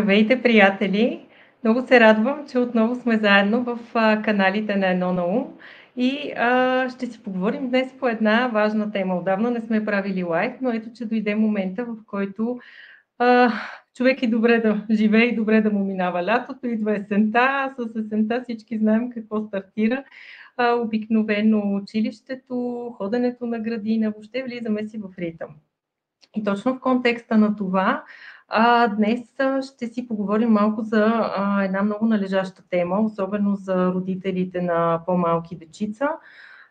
Здравейте, приятели! Много се радвам, че отново сме заедно в каналите на Едно на ум и ще си поговорим днес по една важна тема. Отдавна не сме правили лайв, но ето, че дойде момента, в който човек е добре да живее и добре да му минава лятото, идва есента, а с есента всички знаем какво стартира. Обикновено училището, ходенето на градина, въобще влизаме си в ритъм. И точно в контекста на това, днес ще си поговорим малко за една много належаща тема, особено за родителите на по-малки дечица,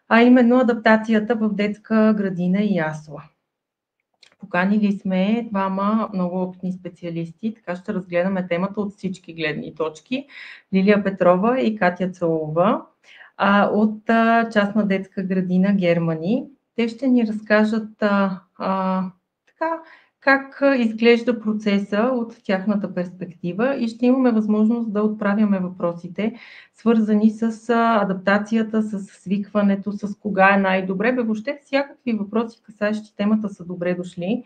а именно адаптацията в детска градина и ясла. Поканили сме двама много опитни специалисти, така ще разгледаме темата от всички гледни точки. Лилия Петрова и Катя Цалова от частна детска градина Германи. Те ще ни разкажат как изглежда процеса от тяхната перспектива и ще имаме възможност да отправяме въпросите, свързани с адаптацията, с свикването, с кога е най-добре. Въобще всякакви въпроси, касаещи темата, са добре дошли.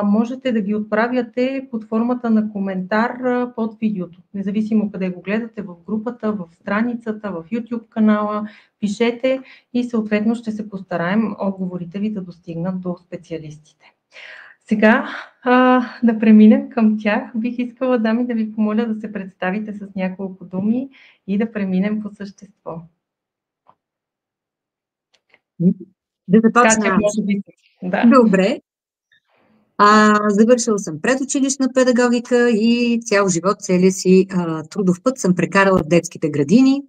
Можете да ги отправяте под формата на коментар под видеото. Независимо къде го гледате, в групата, в страницата, в YouTube канала, пишете и съответно ще се постараем отговорите ви да достигнат до специалистите. Сега да преминем към тях. Бих искала, дами, да ви помоля да се представите с няколко думи и да преминем по същество. Да започна. Катя, може би. Да. Добре. Завършила съм предучилищна педагогика и цял живот, целия си трудов път съм прекарала в детските градини.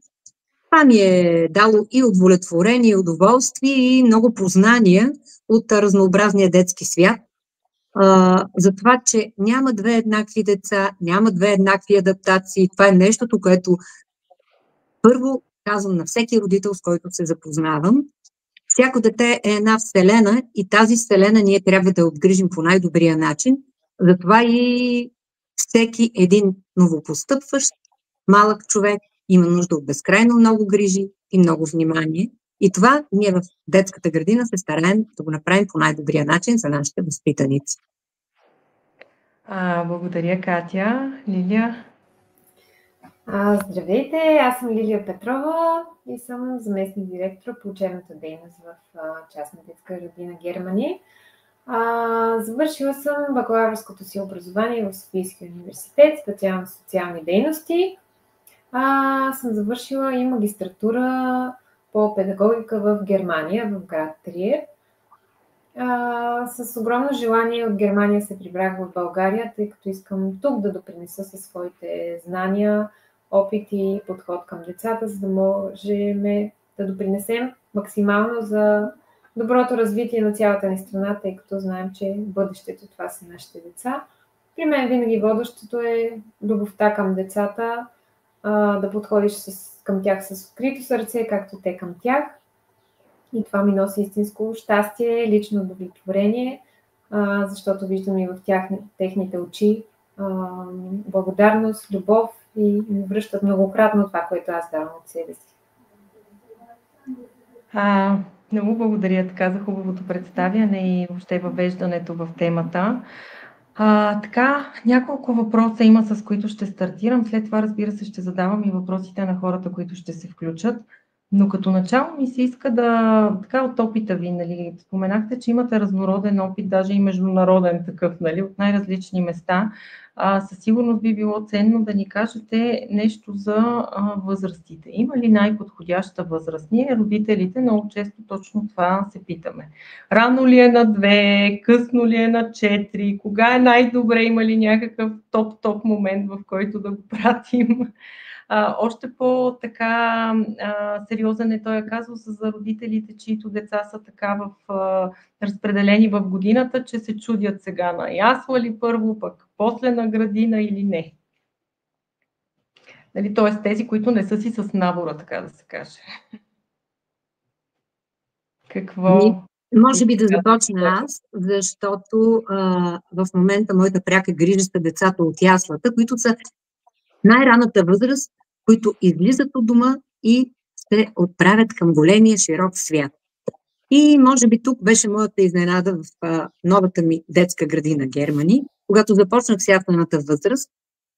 Това ми е дало и удовлетворение, и удоволствие, и много познания от разнообразния детски свят. За това, че няма две еднакви деца, няма две еднакви адаптации. Това е нещото, което първо казвам на всеки родител, с който се запознавам. Всяко дете е една вселена и тази вселена ние трябва да я обгрижим по най-добрия начин. Затова и всеки един новопостъпващ малък човек има нужда от безкрайно много грижи и много внимание. И това ние в детската градина се стараем да го направим по най-добрия начин за нашите възпитаници. Благодаря, Катя. Лилия? Здравейте, аз съм Лилия Петрова и съм заместник директор по учебната дейност в частна детска градина Германи. Завършила съм бакалавърското си образование в Софийския университет, специално социални дейности. Съм завършила и магистратура по педагогика в Германия, в град Триер. С огромно желание от Германия се прибрах в България, тъй като искам тук да допринеса със своите знания, опит и подход към децата, за да можем да допринесем максимално за доброто развитие на цялата ни страна, тъй като знаем, че бъдещето това са нашите деца. При мен винаги водещото е любовта към децата, да подходиш към тях с открито сърце, както те към тях. И това ми носи истинско щастие, лично удовлетворение, защото виждам и в техните очи благодарност, любов и ми връщат многократно това, което аз давам от себе си. Много благодаря така за хубавото представяне и въобще въвеждането в темата. Няколко въпроса има, с които ще стартирам. След това, разбира се, ще задавам и въпросите на хората, които ще се включат. Но като начало ми се иска от опита ви, нали, споменахте, че имате разнороден опит, даже и международен такъв, нали, от най-различни места. Със сигурност би било ценно да ни кажете нещо за възрастите. Има ли най-подходяща възраст? Ние, родителите, много често точно това се питаме. Рано ли е на 2, късно ли е на 4, кога е най-добре, има ли някакъв топ момент, в който да го пратим? Още по-така сериозен е този казус за родителите, чието деца са така разпределени в годината, че се чудят сега на ясла ли първо, пък после на градина или не. Нали, т.е. тези, които не са си с набора, така да се каже. Какво? Може би да започна аз, защото в момента моята пряка грижа са децата от яслата, които са най-ранната възраст, които излизат от дома и се отправят към големия широк свят. И може би тук беше моята изненада в новата ми детска градина Германи, когато започнах с яслената възраст.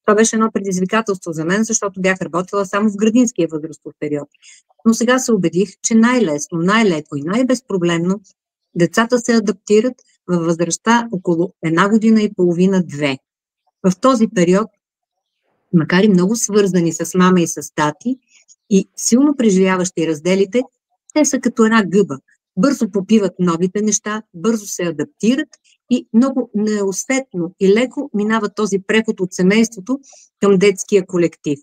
Това беше едно предизвикателство за мен, защото бях работила само в градинския възрастов период. Но сега се убедих, че най-лесно, най-леко и най-безпроблемно децата се адаптират във възрастта около 1 година и половина-2. В този период, макар и много свързани с мама и с тати и силно преживяващи разделите, те са като една гъба. Бързо попиват новите неща, бързо се адаптират и много неусетно и леко минава този преход от семейството към детския колектив.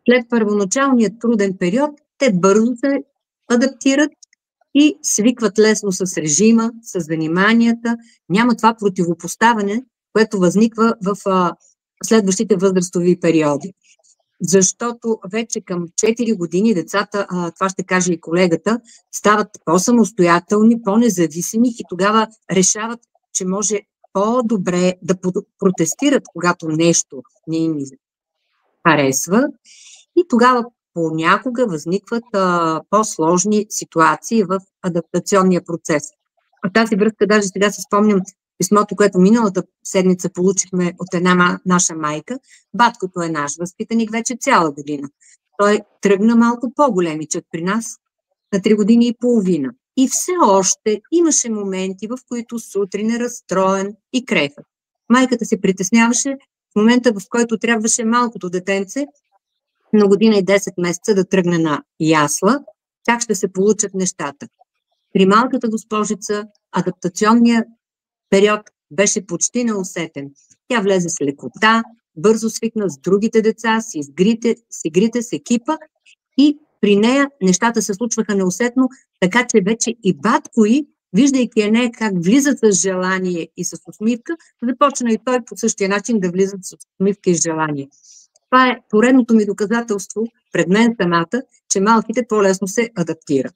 След първоначалния труден период, те бързо се адаптират и свикват лесно с режима, с заниманията. Няма това противопоставяне, което възниква в следващите възрастови периоди. Защото вече към 4 години децата, това ще каже и колегата, стават по-самостоятелни, по-независими и тогава решават, че може по-добре да протестират, когато нещо не им харесва. И тогава понякога възникват по-сложни ситуации в адаптационния процес. А тази връзка, даже сега си спомням писмото, което миналата седмица получихме от една наша майка. Баткото е наш възпитаник вече цяла година. Той тръгна малко по-големичък при нас на 3 години и половина. И все още имаше моменти, в които сутрин е разстроен и крехък. Майката се притесняваше в момента, в който трябваше малкото детенце на година и 10 месеца да тръгне на ясла, как ще се получат нещата. При малката госпожица адаптационният период беше почти неусетен. Тя влезе с лекота, бързо свикна с другите деца, с игрите, с екипа и при нея нещата се случваха неусетно, така че вече и батко й, виждайки я нея как влиза с желание и с усмивка, започна и той по същия начин да влиза с усмивка и желание. Това е поредното ми доказателство пред мен самата, че малките по-лесно се адаптират.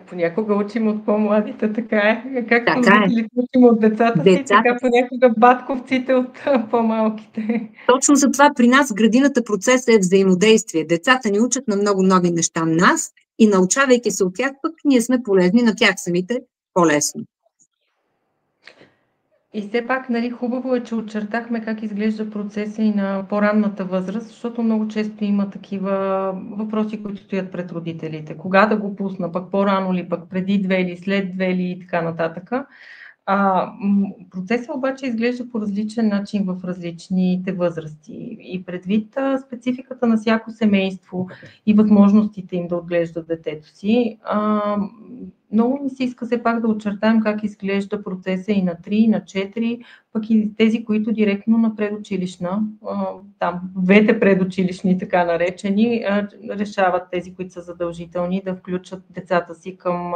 Понякога учим от по-младите, така е. Както родителите учим от децата си, така понякога батковците от по-малките. Точно за това при нас в градината процесът е взаимодействие. Децата ни учат на много нови неща нас и научавайки се от тях, пък ние сме полезни на тях самите по-лесно. И все пак, хубаво е, че очертахме как изглежда процеса и на по-ранната възраст, защото много често има такива въпроси, които стоят пред родителите. Кога да го пусна, пък по-рано ли, пък преди 2 или след 2 или и така нататък. Процесът обаче изглежда по различен начин в различните възрасти и предвид спецификата на всяко семейство и възможностите им да отглеждат детето си. Много ми се иска все пак да очертаем как изглежда процеса и на 3, и на 4, пък и тези, които директно на предучилищна, там двете предучилищни така наречени, решават тези, които са задължителни да включат децата си към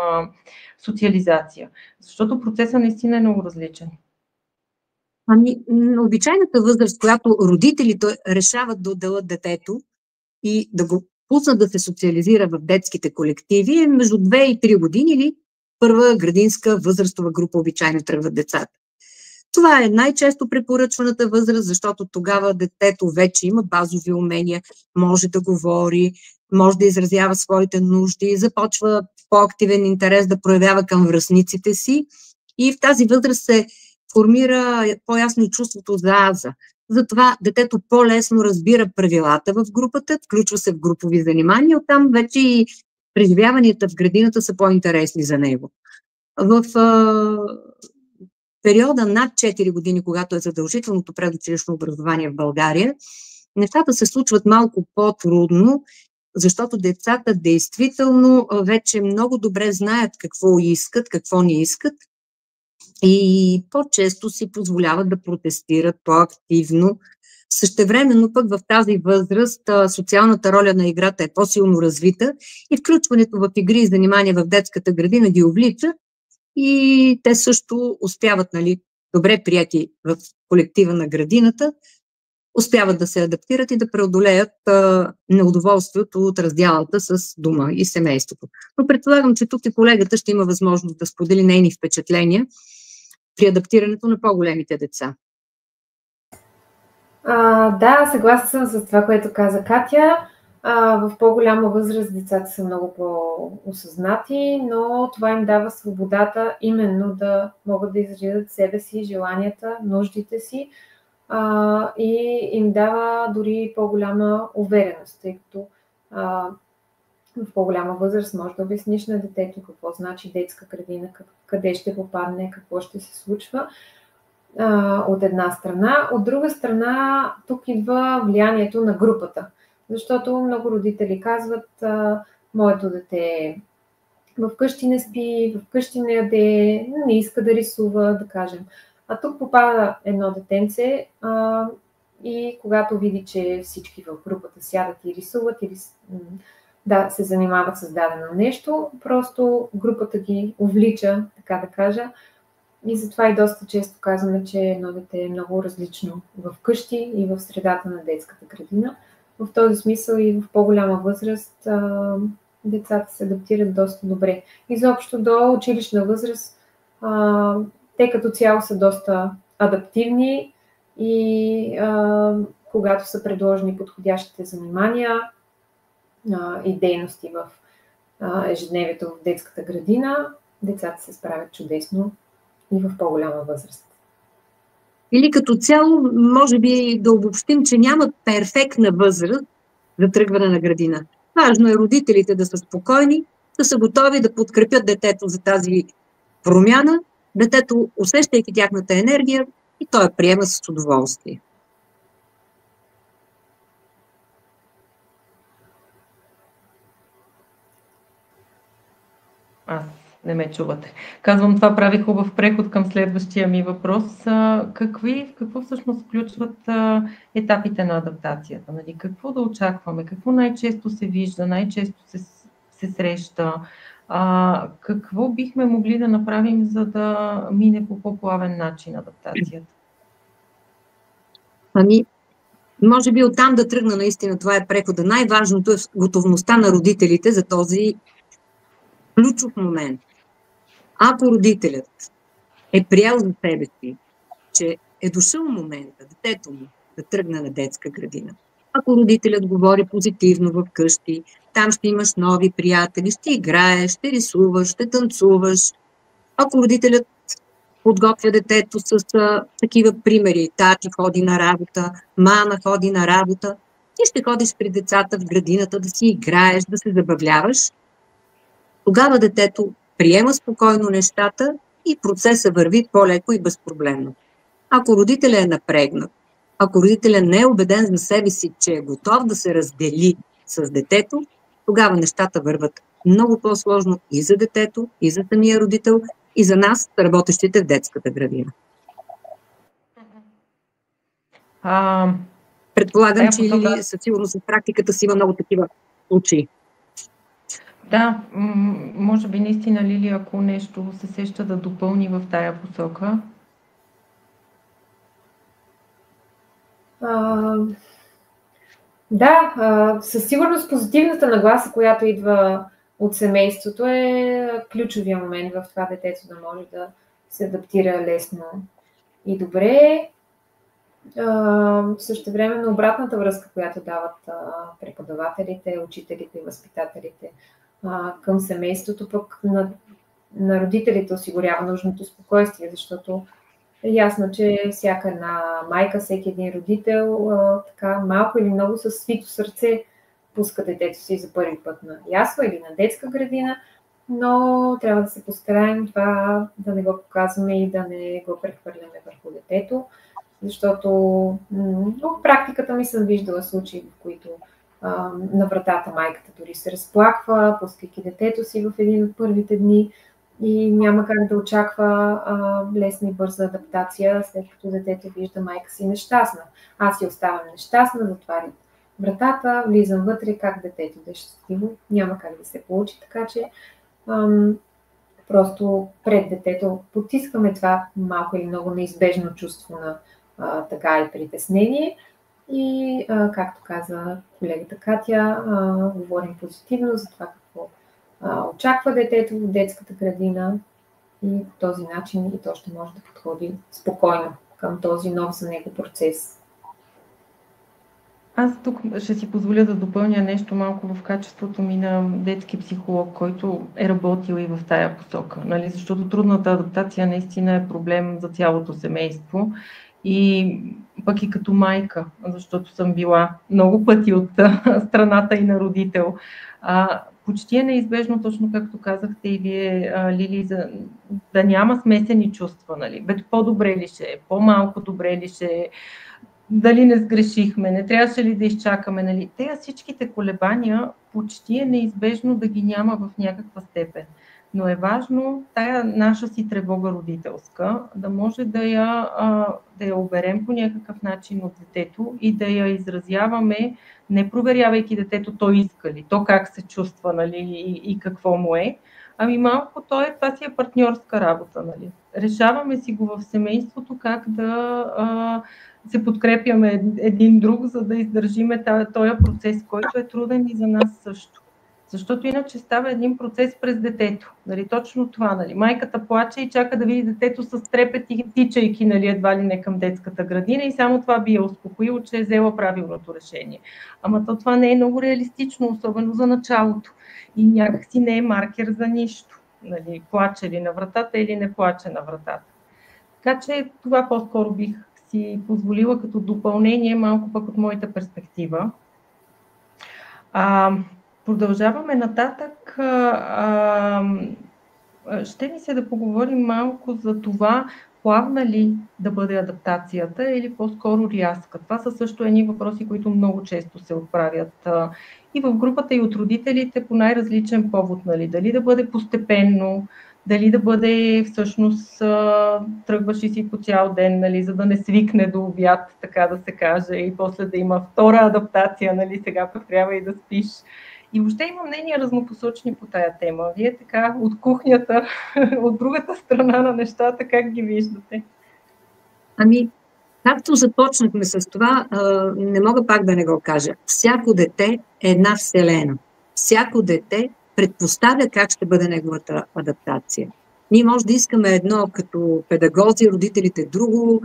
социализация. Защото процесът наистина е много различен. Обичайната възраст, която родителите решават да отделят детето и да го пуснат да се социализира в детските колективи, е между 2 и 3 години или първа градинска възрастова група обичайно тръгват децата. Това е най-често препоръчваната възраст, защото тогава детето вече има базови умения, може да говори, може да изразява своите нужди, започва по-активен интерес да проявява към връстниците си и в тази възраст се формира по-ясно и чувството за аза. Затова детето по-лесно разбира правилата в групата, включва се в групови занимания, оттам вече и преживяванията в градината са по-интересни за него. В периода над 4 години, когато е задължителното предучилищно образование в България, нещата се случват малко по-трудно, защото децата действително вече много добре знаят какво искат, какво не искат и по-често си позволяват да протестират по-активно. Същевременно пък в тази възраст социалната роля на играта е по-силно развита и включването в игри и занимания в детската градина ги увлича и те също успяват, добре прияти в колектива на градината, успяват да се адаптират и да преодолеят неудоволствието от разделата с дома и семейството. Но предполагам, че тук и колегата ще има възможност да сподели нейни впечатления при адаптирането на по-големите деца. Да, съгласна съм с това, което каза Катя. В по-голяма възраст децата са много по-осъзнати, но това им дава свободата именно да могат да изразят себе си, желанията, нуждите си и им дава дори по-голяма увереност, тъй като в по-голяма възраст може да обясниш на детето какво значи детска градина, къде ще попадне, какво ще се случва от една страна. От друга страна, тук идва влиянието на групата, защото много родители казват, моето дете вкъщи не спи, вкъщи не яде, не иска да рисува, да кажем. А тук попада едно детенце и когато види, че всички в групата сядат и рисуват или се занимават с дадено нещо, просто групата ги увлича, така да кажа. И затова и доста често казваме, че едно дете е много различно вкъщи и в средата на детската градина. В този смисъл и в по-голяма възраст децата се адаптират доста добре. Изобщо до училищна възраст те като цяло са доста адаптивни и когато са предложени подходящите занимания и дейности в ежедневието в детската градина, децата се справят чудесно и в по-голяма възраст. Или като цяло, може би да обобщим, че няма перфектна възраст за тръгване на градина. Важно е родителите да са спокойни, да са готови да подкрепят детето за тази промяна, детето, усещайки тяхната енергия, и той я приема с удоволствие. Не ме чувате. Казвам, това прави хубав преход към следващия ми въпрос. Какво всъщност включват етапите на адаптацията? Нали? Какво да очакваме? Какво най-често се вижда, най-често се среща? Какво бихме могли да направим, за да мине по по-плавен начин адаптацията? Може би оттам да тръгна наистина, това е прехода. Най-важното е готовността на родителите за този ключов момент. Ако родителят е приел за себе си, че е дошъл момента детето му да тръгне на детска градина, ако родителят говори позитивно вкъщи, там ще имаш нови приятели, ще играеш, ще рисуваш, ще танцуваш. Ако родителят подготвя детето с такива примери, тати ходи на работа, мама ходи на работа, ти ще ходиш при децата в градината да си играеш, да се забавляваш, тогава детето приема спокойно нещата и процесът върви по-леко и безпроблемно. Ако родителят е напрегнат, ако родителят не е убеден за себе си, че е готов да се раздели с детето, тогава нещата върват много по-сложно и за детето, и за самия родител, и за нас, работещите в детската градина. Предполагам, че Лили със сигурност в практиката си има много такива случаи. Да, може би наистина Лили, ако нещо се сеща да допълни в тая посока. Със сигурност позитивната нагласа, която идва от семейството, е ключовия момент в това детето да може да се адаптира лесно и добре. Същевременно обратната връзка, която дават преподавателите, учителите и възпитателите към семейството, пък на родителите осигурява нужното спокойствие, защото е ясно, че всяка една майка, всеки един родител така малко или много със свито сърце пуска детето си за първи път на ясла или на детска градина, но трябва да се постараем това да не го показваме и да не го прехвърляме върху детето, защото в практиката ми съм виждала случаи, в които на вратата майката дори се разплаква, пускайки детето си в един от първите дни и няма как да очаква лесна и бърза адаптация, след като детето вижда майка си нещастна. Аз я оставям нещастна, затварям вратата, влизам вътре, как детето да е щастливо, няма как да се получи, така че просто пред детето потискаме това малко или много неизбежно чувство на така и притеснение. И, както каза колегата Катя, говорим позитивно за това какво очаква детето в детската градина и по този начин и то ще може да подходи спокойно към този нов за него процес. Аз тук ще си позволя да допълня нещо малко в качеството ми на детски психолог, който е работил и в тая посока, нали? Защото трудната адаптация наистина е проблем за цялото семейство и пък и като майка, защото съм била много пъти от страната и на родител. Почти е неизбежно, точно както казахте и вие, Лили, да няма смесени чувства, нали? По-добре ли ще е, по-малко добре ли ще е, дали не сгрешихме, не трябваше ли да изчакаме, нали? Те всичките колебания почти е неизбежно да ги няма в някаква степен. Но е важно тая наша си тревога родителска да може да я оберем по някакъв начин от детето и да я изразяваме, не проверявайки детето то иска ли, то как се чувства, нали, и какво му е, ами малко това си е партньорска работа, нали. Решаваме си го в семейството как да се подкрепяме един друг, за да издържиме този процес, който е труден и за нас също. Защото иначе става един процес през детето. Нали, точно това. Нали. Майката плаче и чака да види детето с трепет и тичайки, нали, едва ли не към детската градина и само това би я успокоило, че е взела правилното решение. Ама това не е много реалистично, особено за началото. И някакси не е маркер за нищо. Нали, плаче ли на вратата или не плаче на вратата. Така че това по-скоро бих си позволила като допълнение малко пък от моята перспектива. Продължаваме нататък. Ще ми се да поговорим малко за това, плавна ли да бъде адаптацията или по-скоро рязка. Това са също едни въпроси, които много често се отправят и в групата, и от родителите по най-различен повод. Нали? Дали да бъде постепенно, дали да бъде всъщност тръгваш и си по цял ден, нали, за да не свикне до обяд, така да се каже, и после да има втора адаптация, нали, сега пък трябва и да спиш. И въобще има мнения разнопосочни по тая тема. Вие така от кухнята, от другата страна на нещата, как ги виждате? Както започнахме с това, не мога пак да не го кажа. Всяко дете е една вселена. Всяко дете предпоставя как ще бъде неговата адаптация. Ние може да искаме едно като педагози, родителите друго,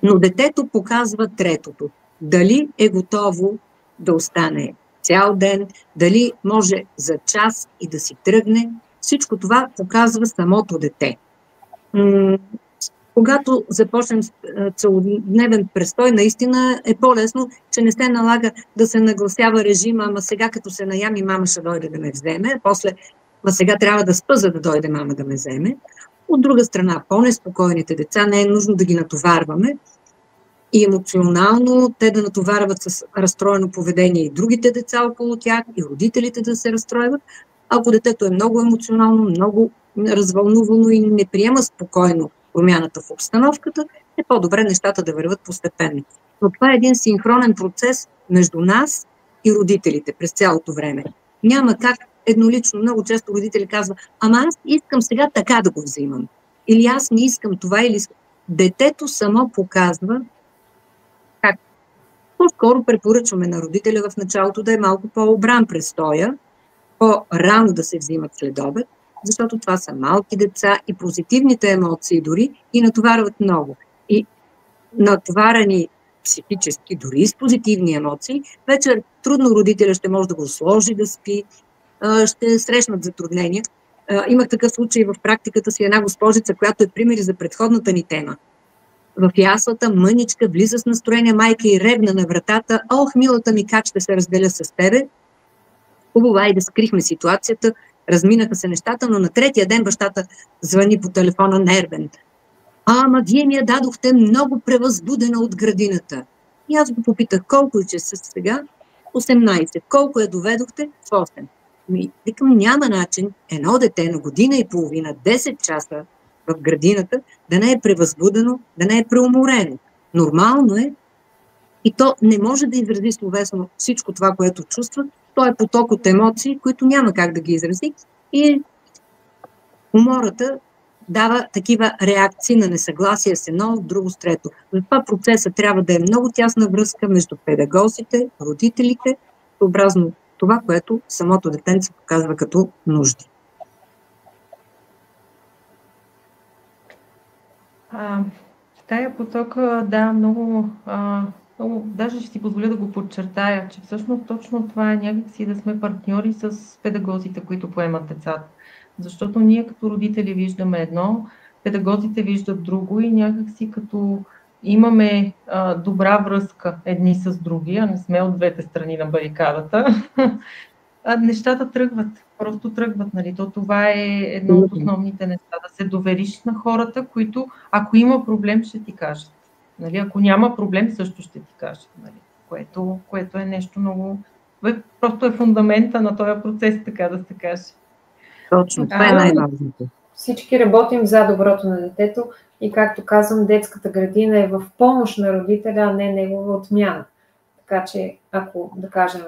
но детето показва третото. Дали е готово да остане цял ден, дали може за час и да си тръгне, всичко това показва самото дете. Когато започнем целодневен престой, наистина е по-лесно, че не се налага да се нагласява режима, ама сега като се наями, мама ще дойде да ме вземе, после сега трябва да спа, за да дойде мама да ме вземе. От друга страна, по-неспокойните деца не е нужно да ги натоварваме и емоционално те да натоварват с разстроено поведение и другите деца около тях, и родителите да се разстройват. Ако детето е много емоционално, много развълнувано и не приема спокойно промяната в обстановката, е по-добре нещата да върват постепенно. Но това е един синхронен процес между нас и родителите през цялото време. Няма как еднолично, много често родители казват, ама аз искам сега така да го взимам. Или аз не искам това, или детето само показва как. По-скоро препоръчваме на родителя в началото да е малко по-обран престоя, по-рано да се взимат след обед, защото това са малки деца и позитивните емоции дори и натоварват много. И натоварени психически, дори и с позитивни емоции, вечер трудно родителя ще може да го сложи да спи, ще срещнат затруднения. Имах такъв случай в практиката си една госпожица, която е пример за предходната ни тема. В яслата мъничка влиза с настроение майка и ревна на вратата. Ох, милата ми, как ще се разделя с тебе? Хубаво, да скрихме ситуацията, разминаха се нещата, но на третия ден бащата звъни по телефона нервен. Ама вие ми я дадохте много превъзбудена от градината. И аз го попитах, колко е часа сега? 18. Колко я доведохте? В 8. Викам, няма начин едно дете на година и половина, 10 часа в градината, да не е превъзбудено, да не е преуморено. Нормално е и то не може да изрази словесно всичко това, което чувства. То е поток от емоции, които няма как да ги изрази. И умората дава такива реакции на несъгласие с едно, от друго с трето. Затова процесът трябва да е много тясна връзка между педагозите, родителите, съобразно това, което самото детенце показва като нужди. В тая посока, да, много Но даже ще си позволя да го подчертая, че всъщност точно това е някакси да сме партньори с педагозите, които поемат децата. Защото ние като родители виждаме едно, педагозите виждат друго и някакси като имаме добра връзка едни с други, а не сме от двете страни на барикадата, нещата тръгват. Просто тръгват, нали? Това е едно от основните неща. Да се довериш на хората, които, ако има проблем, ще ти кажат. Нали? Ако няма проблем, също ще ти кажат. Нали? Което е нещо много... Просто е фундамента на този процес, така да се каже. Точно, това е най-важното. Всички работим за доброто на детето и, както казвам, детската градина е в помощ на родителя, а не негова отмяна. Така че, ако, да кажем,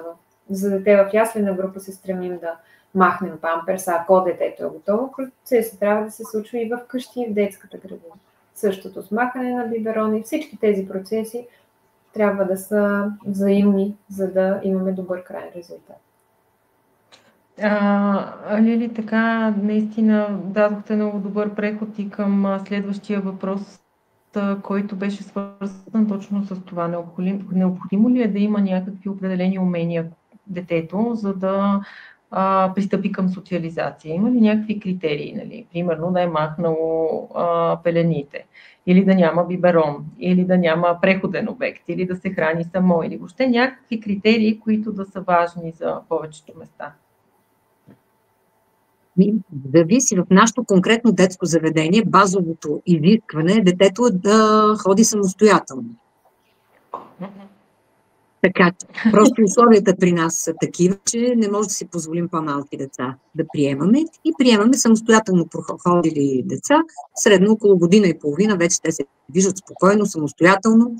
за дете в яслена група се стремим да махнем памперса, ако детето е готово, процесът трябва да се случва и в къщи, и в детската градина. Същото с махане на биберони, всички тези процеси трябва да са взаимни, за да имаме добър крайен резултат. Лили, така наистина дадохте много добър преход и към следващия въпрос, който беше свързан точно с това. Необходимо ли е да има някакви определени умения детето, за да пристъпи към социализация? Има ли някакви критерии? Нали? Примерно да е махнало пелените, или да няма биберон, или да няма преходен обект, или да се храни само, или въобще някакви критерии, които да са важни за повечето места? Зависи. В нашото конкретно детско заведение базовото изискване е детето да ходи самостоятелно. Така че, просто условията при нас са такива, че не може да си позволим по-малки деца да приемаме и приемаме самостоятелно проходили деца. Средно около година и половина вече те се движат спокойно, самостоятелно.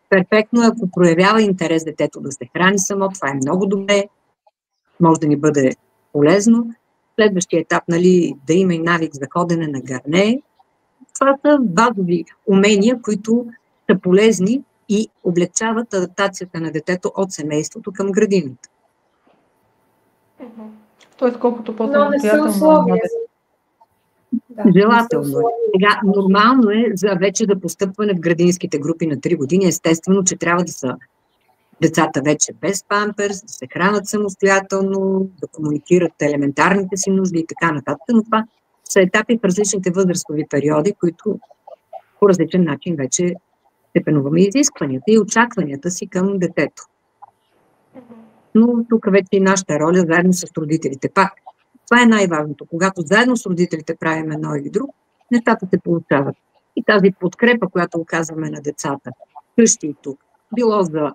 Перфектно, ако проявява интерес детето да се храни само, това е много добре, може да ни бъде полезно. Следващия етап, нали, да има и навик за ходене на гърне. Това са базови умения, които са полезни и облегчават адаптацията на детето от семейството към градината. Тоест, колкото по-самостоятелно. Но не са условия. Желателно е. Сега, нормално е за вече да постъпване в градинските групи на 3 години. Естествено, че трябва да са децата вече без памперс, да се хранят самостоятелно, да комуникират елементарните си нужди и така нататък, но това са етапи в различните възрастови периоди, които по различен начин вече степенуваме изискванията и очакванията си към детето. Но тук вече и нашата роля заедно с родителите. Пак, това е най-важното. Когато заедно с родителите правим едно или друго, нещата се получават. И тази подкрепа, която оказваме на децата, къщи и тук, било за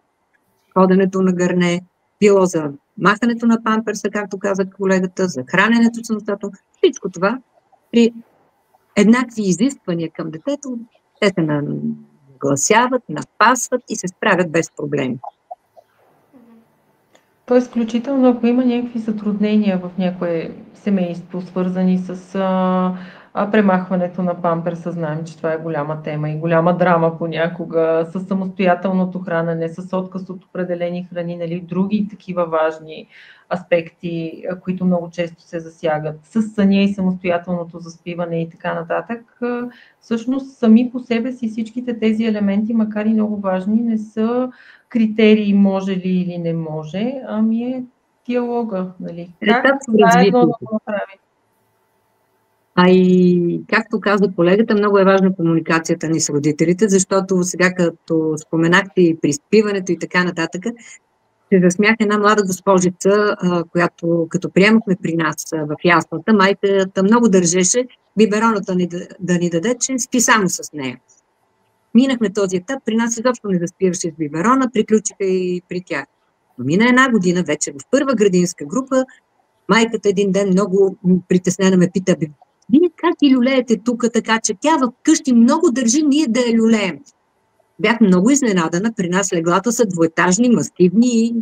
ходенето на гърне, било за махането на памперса, както каза колегата, за храненето самостоятелно, всичко това при еднакви изисквания към детето, те се нагласяват, напасват и се справят без проблеми. Тоест, включително ако има някакви затруднения в някое семейство, свързани с премахването на памперса, знаем, че това е голяма тема и голяма драма понякога, с самостоятелното хранене, с отказ от определени храни, нали, други такива важни аспекти, които много често се засягат, с съня и самостоятелното заспиване и така нататък. Всъщност сами по себе си всичките тези елементи, макар и много важни, не са критерии може ли или не може, ами е диалога. Нали? Как заедно да го направим? А и, както каза колегата, много е важна комуникацията ни с родителите, защото сега, като споменахте и приспиването и така нататък, се засмях една млада госпожица, която като приемахме при нас в яслата, майката много държеше бибероната да ни даде, че спи само с нея. Минахме този етап, при нас изобщо не заспиваше с биберона, приключиха и при тях. Но мина една година вече в първа градинска група, майката един ден много притеснена ме пита: вие как ги люлеете тук, така че тя вкъщи много държи ние да я люлеем. Бях много изненадана, при нас леглата са двоетажни, масивни и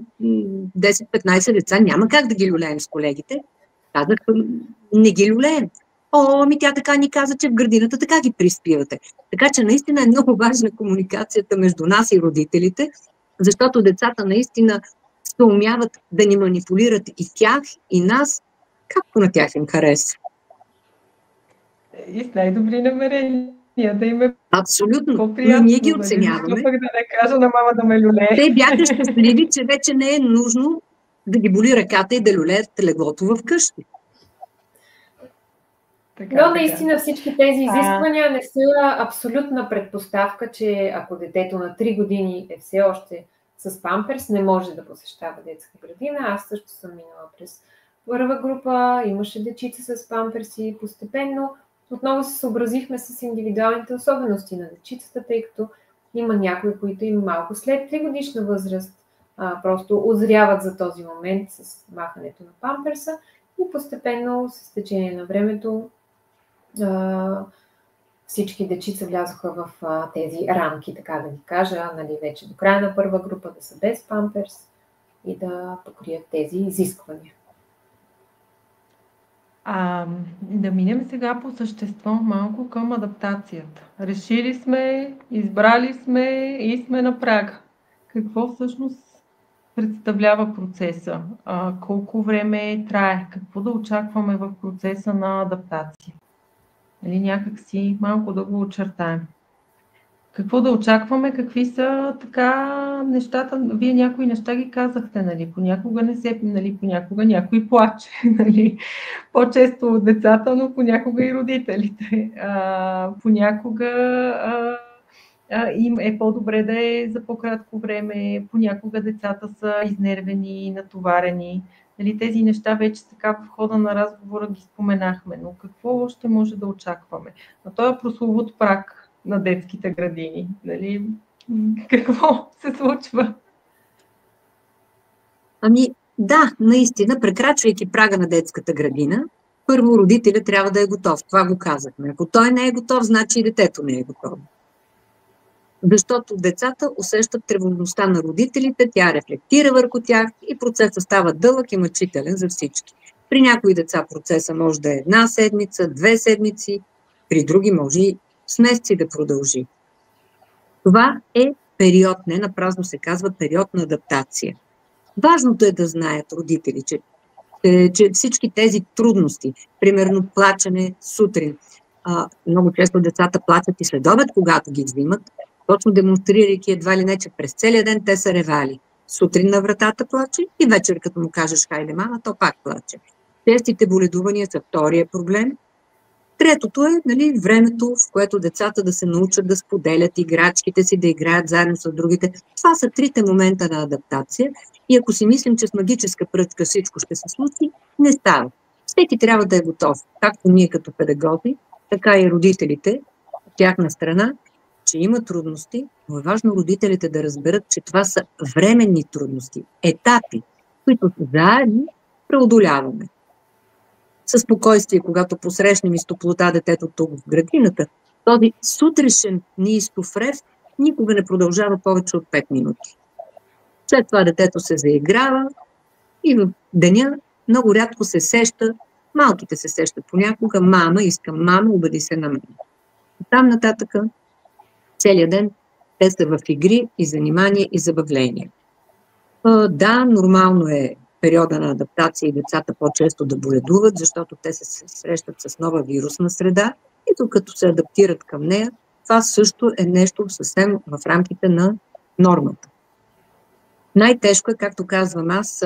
10-15 деца, няма как да ги люлеем с колегите. Казах, не ги люлеем. Ами тя така ни каза, че в градината така ги приспивате. Така че наистина е много важна комуникацията между нас и родителите, защото децата наистина се умяват да ни манипулират и тях, и нас, както на тях им хареса. И с най-добри намерения. да им е Абсолютно, но по-приятно, ние ги нали? Защо оценяваме. пък да не кажа на мама да ме люлее? Те бяха щастливи, че вече не е нужно да ги боли ръката и да люлеят леглото в къщи. Но наистина всички тези изисквания не са абсолютна предпоставка, че ако детето на 3 години е все още с памперс, не може да посещава детска градина. Аз също съм минала през първа група, имаше дечица с памперси. Постепенно отново се съобразихме с индивидуалните особености на дечицата, тъй като има някои, които им малко след 3 годишна възраст просто озряват за този момент с махането на памперса и постепенно с течение на времето всички дечица влязоха в тези рамки, така да ги кажа, нали, вече до края на първа група да са без памперс и да покрият тези изисквания. Да минем сега по същество малко към адаптацията. Решили сме, избрали сме и сме на прага. Какво всъщност представлява процеса? Колко време трае? Какво да очакваме в процеса на адаптация? Нали, някак си малко да го очертаем. Какво да очакваме? Какви са така нещата? Вие някои неща ги казахте, нали? Понякога не се, нали? Понякога някой плаче, нали? По-често от децата, но понякога и родителите. Понякога им е по-добре да е за по-кратко време, понякога децата са изнервени, натоварени. Нали, тези неща вече така в хода на разговора ги споменахме, но какво още може да очакваме? На този прословут праг на детските градини, нали, какво се случва? Да, наистина, прекрачвайки прага на детската градина, първо родителя трябва да е готов. Това го казахме. Ако той не е готов, значи и детето не е готово. Защото децата усещат тревожността на родителите, тя рефлектира върху тях и процесът става дълъг и мъчителен за всички. При някои деца процесът може да е 1 седмица, 2 седмици, при други може и с месеци да продължи. Това е период, не напразно се казва период на адаптация. Важното е да знаят родители, че всички тези трудности, примерно плачене сутрин, много често децата плачат и след обед, когато ги взимат, точно демонстрирайки едва ли не, че през целия ден те са ревали. Сутрин на вратата плаче и вечер, като му кажеш хайде мама, то пак плаче. Честите боледувания са втория проблем. Третото е, нали, времето, в което децата да се научат да споделят играчките си, да играят заедно с другите. Това са трите момента на адаптация и ако си мислим, че с магическа пръчка всичко ще се случи, не става. Всеки трябва да е готов, както ние като педагози, така и родителите от тяхна страна, че има трудности, но е важно родителите да разберат, че това са временни трудности, етапи, които заедно преодоляваме. Със спокойствие, когато посрещнем из топлота детето тук в градината, този сутрешен неистов рев никога не продължава повече от 5 минути. След това детето се заиграва и в деня много рядко се сеща, малките се сещат понякога, мама, искам мама, обади се на мен. Там нататъка целият ден те са в игри и занимания и забавления. Да, нормално е периода на адаптация и децата по-често да боледуват, защото те се срещат с нова вирусна среда и докато се адаптират към нея, това също е нещо съвсем в рамките на нормата. Най-тежко е, както казвам аз,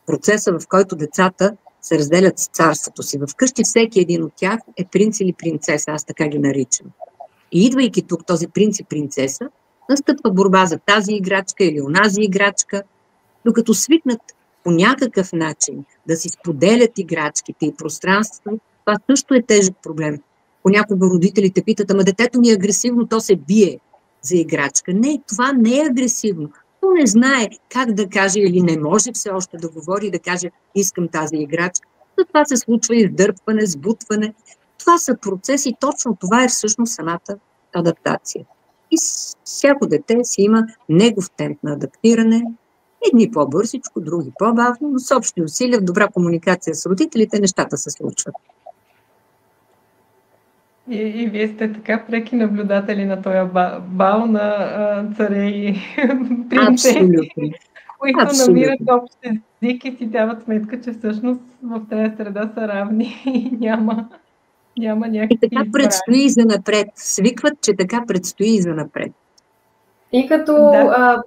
процеса, в който децата се разделят с царството си. Вкъщи всеки един от тях е принц или принцеса, аз така ги наричам. И идвайки тук този принц и принцеса, настъпва борба за тази играчка или онази играчка, докато свикнат по някакъв начин да си споделят играчките и пространството, това също е тежък проблем. Понякога родителите питат, ама детето ми е агресивно, то се бие за играчка. Не, това не е агресивно. То не знае как да каже или не може все още да говори и да каже искам тази играчка. Това се случва издърпване, сбутване. Това са процеси, точно това е всъщност самата адаптация. И всяко дете си има негов темп на адаптиране. Едни по-бързичко, други по-бавно, но с общи усилия, в добра комуникация с родителите, нещата се случват. И вие сте така преки наблюдатели на този бал на царе и принцеси, които намират общ език и си дават сметка, че всъщност в тази среда са равни и няма. Няма И някакви така избрани. предстои за напред. Свикват, че така предстои за напред. И като Да.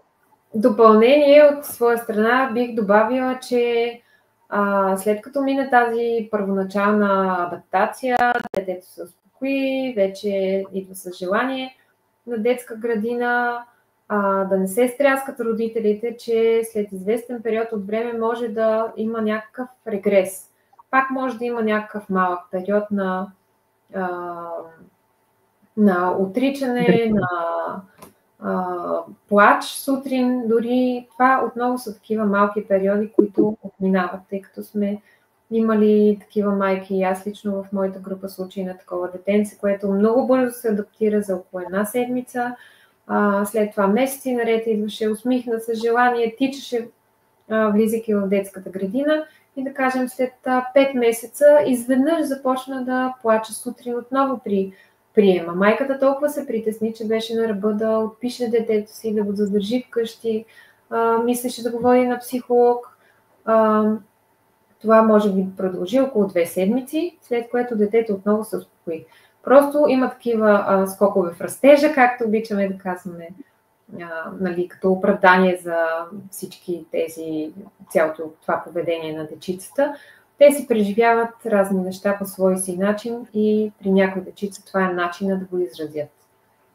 допълнение от своя страна бих добавила, че след като мине тази първоначална адаптация, детето се успокои, вече идва с желание на детска градина, да не се стряскат родителите, че след известен период от време може да има някакъв регрес. Пак може да има някакъв малък период на отричане, на плач сутрин, дори това отново са такива малки периоди, които отминават, тъй като сме имали такива майки и аз лично в моята група случаи на такова детенце, което много бързо се адаптира за около една седмица, след това месеци наред идваше усмихна с желание, тичаше, влизайки в детската градина и да кажем след 5 месеца изведнъж започна да плача сутрин отново при приема. Майката толкова се притесни, че беше на ръба да отпише детето си, да го задържи вкъщи, мислеше да го води на психолог. Това може би продължи около 2 седмици, след което детето отново се успокои. Просто има такива скокове в растежа, както обичаме да казваме, нали, като оправдание за всички тези, цялото това поведение на дечицата. Те си преживяват разни неща по свой си начин и при някои дечица това е начинът да го изразят.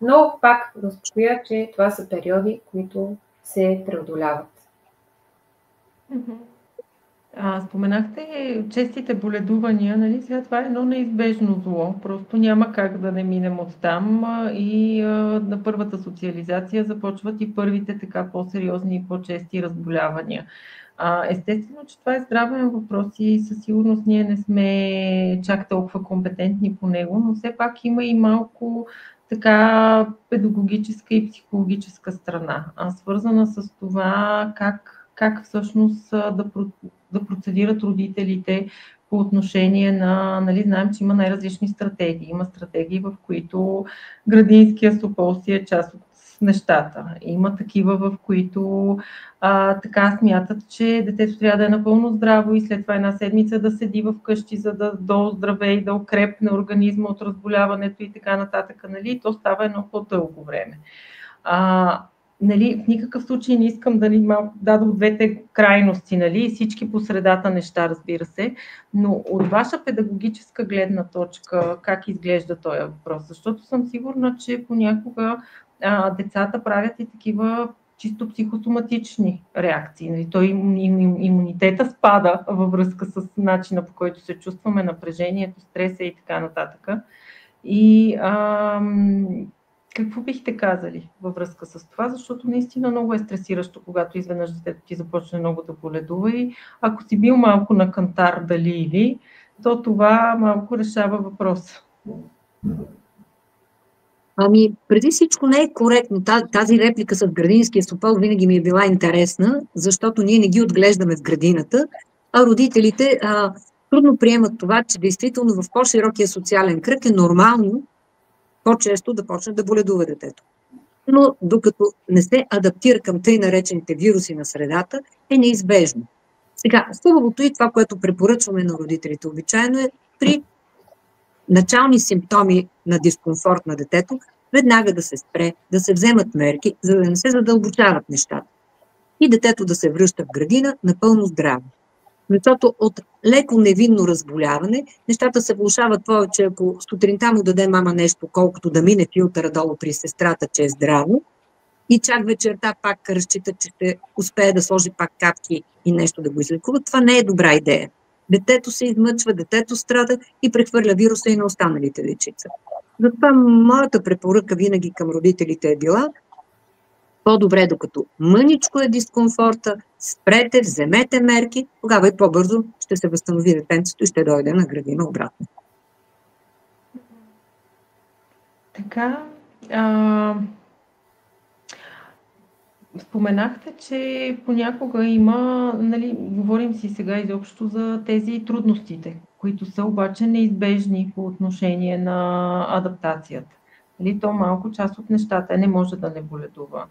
Но пак да успокоя, че това са периоди, които се преодоляват. Споменахте честите боледувания, нали? Сега това е едно неизбежно зло, просто няма как да не минем от там и на първата социализация започват и първите така по-сериозни и по-чести разболявания. Естествено, че това е здравен въпрос и със сигурност ние не сме чак толкова компетентни по него, но все пак има и малко така педагогическа и психологическа страна, свързана с това как всъщност да процедират родителите по отношение на, нали, знаем, че има най-различни стратегии. Има стратегии, в които градинския стопол си е част от нещата. Има такива, в които така смятат, че детето трябва да е напълно здраво и след това една седмица да седи в къщи, за да доздравее и да укрепне организма от разболяването и така нататък. Нали? То става едно по-дълго време. Нали, в никакъв случай не искам да дадох двете крайности, нали, и всички по средата неща, разбира се, но от ваша педагогическа гледна точка как изглежда този въпрос? Защото съм сигурна, че понякога децата правят и такива чисто психосоматични реакции. Нали, той имунитета спада във връзка с начина, по който се чувстваме, напрежението, стреса и така нататък. И какво бихте казали във връзка с това? Защото наистина много е стресиращо, когато изведнъж детето ти започне много да боледува и ако си бил малко на кантар дали или, то това малко решава въпроса. Преди всичко не е коректно. Тази реплика с градинския стопол винаги ми е била интересна, защото ние не ги отглеждаме в градината, а родителите трудно приемат това, че действително в по-широкия социален кръг е нормално по-често да почне да боледува детето. Но докато не се адаптира към тъй наречените вируси на средата, е неизбежно. Сега, хубавото и това, което препоръчваме на родителите обичайно е при начални симптоми на дискомфорт на детето, веднага да се спре, да се вземат мерки, за да не се задълбочават нещата. И детето да се връща в градина напълно здраво. Защото от леко невинно разболяване, нещата се влошават повече, ако сутринта му даде мама нещо, колкото да мине филтъра долу при сестрата, че е здраво, и чак вечерта пак разчита, че ще успее да сложи пак капки и нещо да го излекува. Това не е добра идея. Детето се измъчва, детето страда и прехвърля вируса и на останалите дечица. Затова моята препоръка винаги към родителите е била: по-добре, докато мъничко е дискомфорта, спрете, вземете мерки, тогава и по-бързо ще се възстанови детенцето и ще дойде на градина обратно. Така, споменахте, че понякога има, нали, говорим си сега изобщо за тези трудностите, които са обаче неизбежни по отношение на адаптацията. Нали, то малко част от нещата не може да не боледува.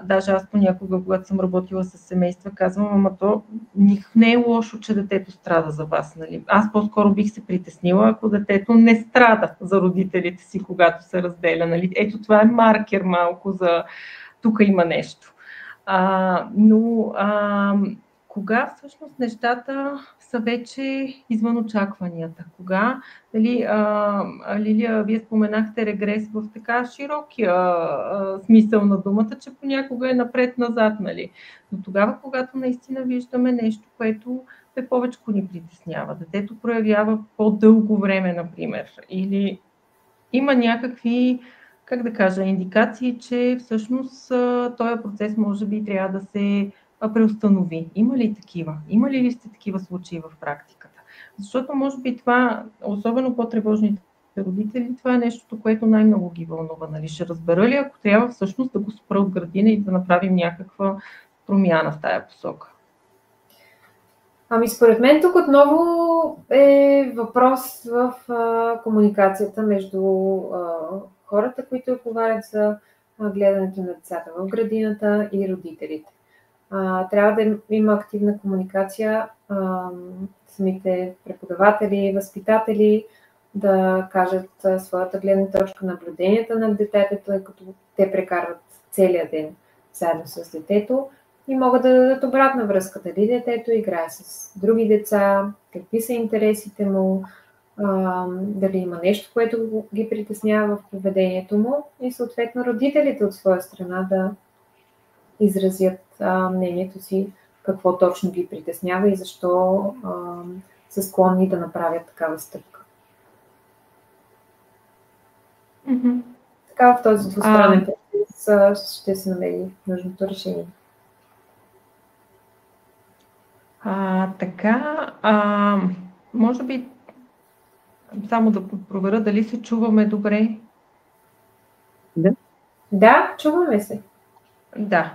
Даже аз понякога, когато съм работила с семейства, казвам, ама то никак не е лошо, че детето страда за вас. Нали? Аз по-скоро бих се притеснила, ако детето не страда за родителите си, когато се разделя. Нали? Ето това е маркер малко за тук има нещо. Но кога всъщност нещата са вече извън очакванията? Кога, дали, Лилия, вие споменахте регрес в така широкия смисъл на думата, че понякога е напред-назад, нали? Но тогава, когато наистина виждаме нещо, което повече ни притеснява, детето проявява по-дълго време, например, или има някакви, как да кажа, индикации, че всъщност този процес може би трябва да се преустанови. Има ли такива? Има ли сте такива случаи в практиката? Защото може би това, особено по-тревожните родители, това е нещото, което най-много ги вълнува. Нали? Ще разбера ли, ако трябва всъщност да го спра от градина и да направим някаква промяна в тая посока? Според мен тук отново е въпрос в комуникацията между хората, които отговарят за гледането на децата в градината и родителите. Трябва да има активна комуникация, самите преподаватели, възпитатели да кажат своята гледна точка, наблюденията на детето, тъй като те прекарват целия ден заедно с детето и могат да дадат обратна връзка, дали детето играе с други деца, какви са интересите му, дали има нещо, което ги притеснява в поведението му и съответно родителите от своя страна да изразят мнението си, какво точно ги притеснява и защо са склонни да направят такава стъпка. Mm-hmm. Така в този двустранен процес ще се намери нужното решение. Може би само да проверя дали се чуваме добре. Да, чуваме се. Да.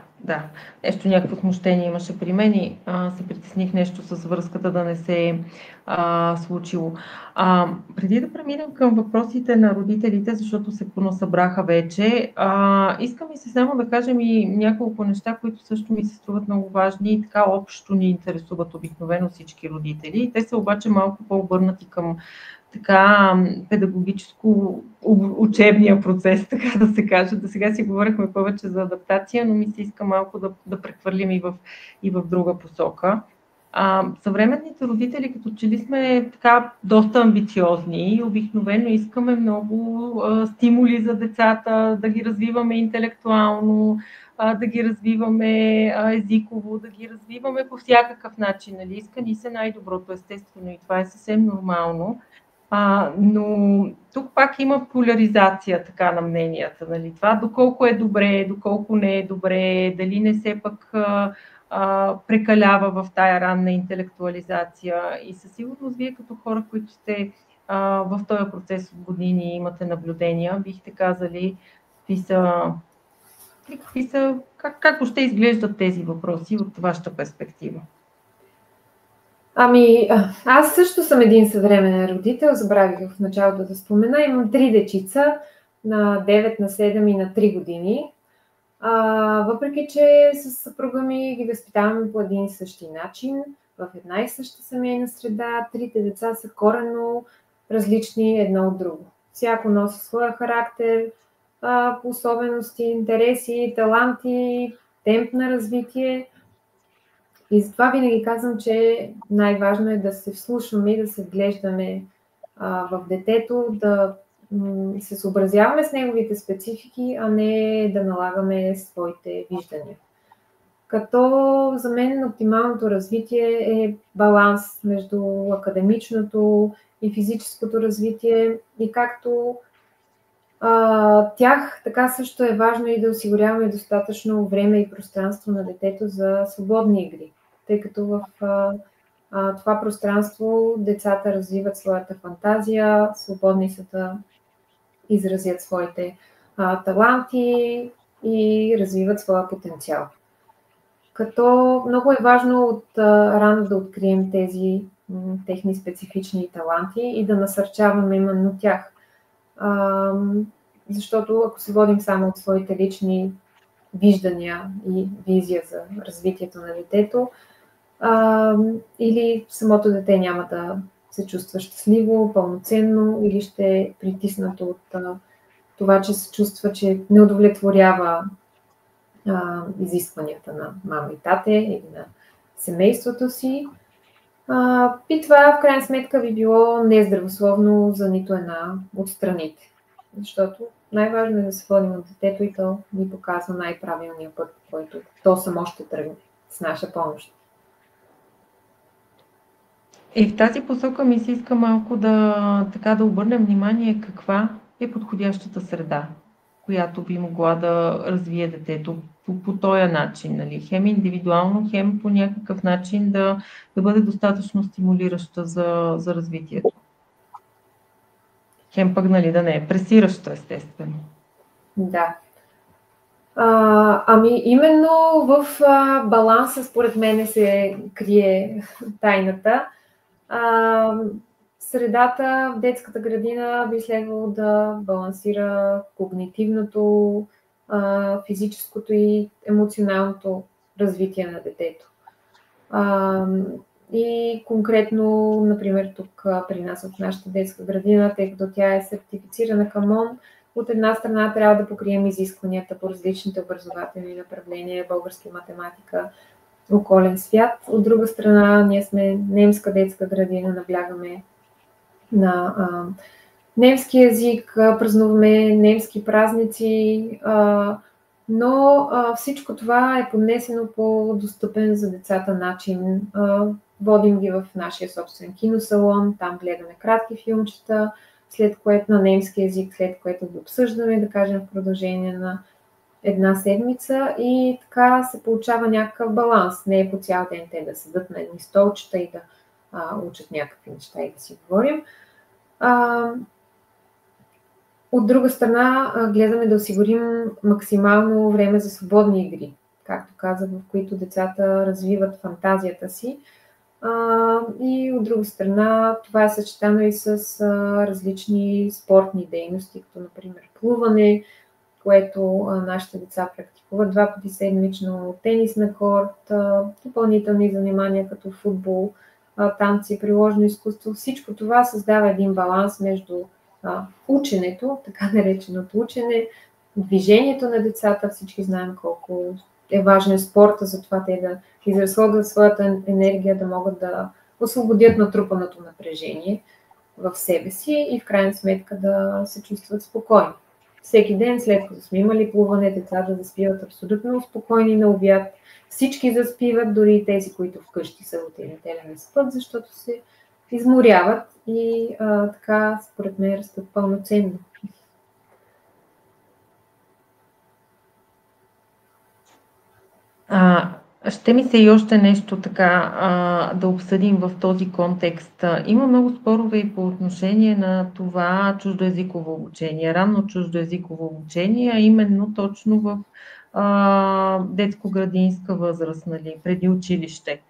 Нещо, някакво смущение имаше при мен и се притесних нещо с връзката да не се е случило. Преди да преминем към въпросите на родителите, защото се понасъбраха вече, искам и се само да кажем и няколко неща, които също ми се струват много важни и така общо ни интересуват обикновено всички родители. Те са обаче малко по-обърнати към така педагогическо учебния процес, така да се каже. До сега си говорихме повече за адаптация, но ми се иска малко да прехвърлим и в друга посока. Съвременните родители, като че ли сме така доста амбициозни и обикновено искаме много стимули за децата, да ги развиваме интелектуално, да ги развиваме езиково, да ги развиваме по всякакъв начин. Нали? Иска ни се най-доброто, естествено, и това е съвсем нормално. Но тук пак има поляризация така на мненията. Нали? Това доколко е добре, доколко не е добре, дали не се пък прекалява в тая ранна интелектуализация. И със сигурност вие като хора, които сте в този процес от години и имате наблюдения, бихте казали как ще изглеждат тези въпроси от вашата перспектива? Аз също съм един съвременен родител, забравих в началото да спомена. Имам 3 дечица на 9, на 7 и на 3 години. Въпреки че с съпруга ми ги възпитаваме по един и същи начин, в една и съща семейна среда, 3 деца са коренно различни едно от друго. Всяко носи своя характер, особености, интереси, таланти, темп на развитие. И затова винаги казвам, че най-важно е да се вслушваме и да се вглеждаме в детето, да се съобразяваме с неговите специфики, а не да налагаме своите виждания. Като за мен оптималното развитие е баланс между академичното и физическото развитие и както тях, така също е важно и да осигуряваме достатъчно време и пространство на детето за свободни игри, тъй като в това пространство децата развиват своята фантазия, свободни са да изразят своите таланти и развиват своя потенциал. Като много е важно от рано да открием тези техни специфични таланти и да насърчаваме именно тях. защото ако се водим само от своите лични виждания и визия за развитието на детето, или самото дете няма да се чувства щастливо, пълноценно, или ще е притиснато от това, че се чувства, че не удовлетворява изискванията на мама и тате или на семейството си. И това в крайна сметка би било нездравословно за нито една от страните. Защото най-важно е да се водим от детето и то ни показва най-правилния път, който то само ще тръгне с наша помощ. И в тази посока ми се иска малко да обърнем внимание каква е подходящата среда, която би могла да развие детето по този начин. Нали? Хем индивидуално, хем по някакъв начин да бъде достатъчно стимулираща за развитието. Хем пък да не е пресираща, естествено. Да. Именно в баланса, според мен, се крие тайната. Средата в детската градина би следвало да балансира когнитивното, физическото и емоционалното развитие на детето. И конкретно, например, тук при нас в нашата детска градина, тъй като тя е сертифицирана към МОН, от една страна трябва да покрием изискванията по различните образователни направления, български, математика, околен свят. От друга страна, ние сме немска детска градина, наблягаме на немски език, празнуваме немски празници, но всичко това е поднесено по достъпен за децата начин. Водим ги в нашия собствен киносалон, там гледаме кратки филмчета, след което на немски език, след което ги обсъждаме, да кажем, в продължение на една седмица и така се получава някакъв баланс. Не е по цял ден те да седат на едни столчета и да учат някакви неща и да си говорим. От друга страна, гледаме да осигурим максимално време за свободни игри, както казах, в които децата развиват фантазията си. И от друга страна, това е съчетано и с различни спортни дейности, като например плуване, което нашите деца практикуват 2 пъти седмично, тенис на корт, допълнителни занимания като футбол, танци, приложено изкуство. Всичко това създава един баланс между ученето, така нареченото учене, движението на децата. Всички знаем колко е важен спорта, затова те да изразходват своята енергия, да могат да освободят натрупаното напрежение в себе си и в крайна сметка да се чувстват спокойни. Всеки ден, след като сме имали плуване, децата да заспиват абсолютно спокойни на обяд. Всички заспиват, дори тези, които вкъщи са отидели не спят, защото се изморяват и така, според мен, растат пълноценно. Ще ми се и още нещо така да обсъдим в този контекст. Има много спорове и по отношение на това чуждоезиково обучение, ранно чуждоезиково обучение, а именно точно в детско-градинска възраст, нали, преди училище.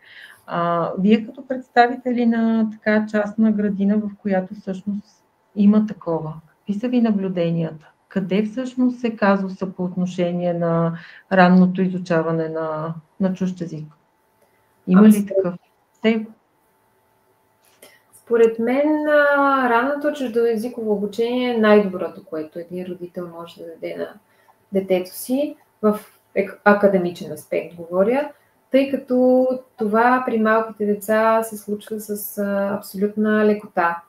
Вие като представители на така частна градина, в която всъщност има такова, какви са ви наблюденията? Къде всъщност се казуса по отношение на ранното изучаване на чужд език? Има ли такъв? Според мен ранното чуждоезиково обучение е най-доброто, което един родител може да даде на детето си, в академичен аспект говоря, тъй като това при малките деца се случва с абсолютна лекота.